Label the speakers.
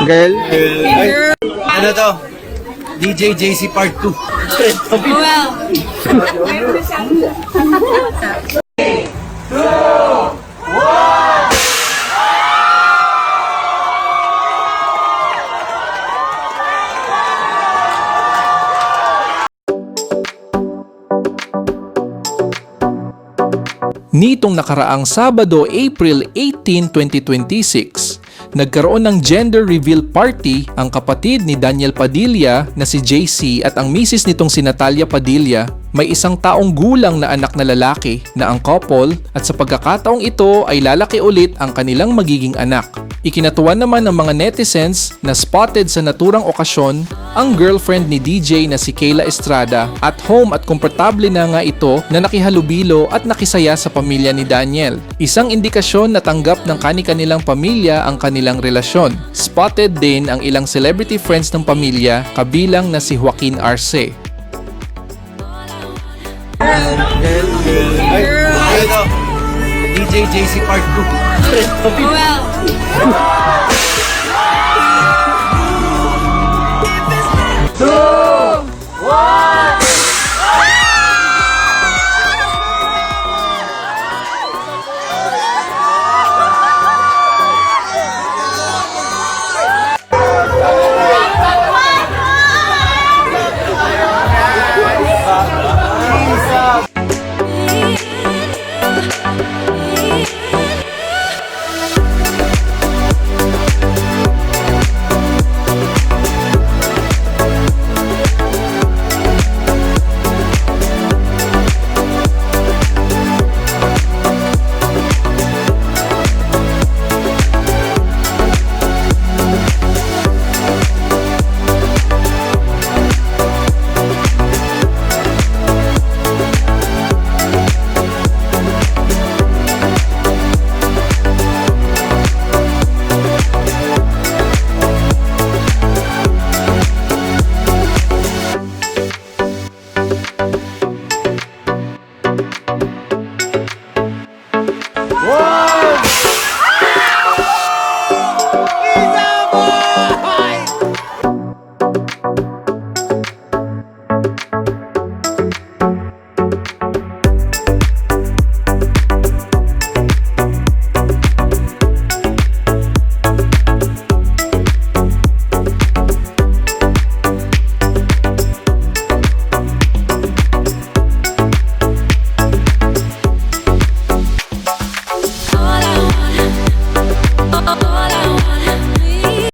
Speaker 1: Girl. Ano to? DJ JC Part 2.
Speaker 2: Well.
Speaker 3: Nitong nakaraang Sabado, April 18, 2026, nagkaroon ng gender reveal party ang kapatid ni Daniel Padilla na si JC at ang misis nitong si Natalia Padilla. May isang taong gulang na anak na lalaki na ang couple at sa pagkakataong ito ay lalaki ulit ang kanilang magiging anak. Ikinatuwa naman ng mga netizens na spotted sa naturang okasyon ang girlfriend ni DJ na si Kayla Estrada at home at komportable na nga ito na nakihalubilo at nakisaya sa pamilya ni Daniel. Isang indikasyon na tanggap ng kani-kanilang pamilya ang kanilang relasyon. Spotted din ang ilang celebrity friends ng pamilya kabilang na si Joaquin Arce.
Speaker 1: Girl. DJ JC Part 2.
Speaker 2: Well.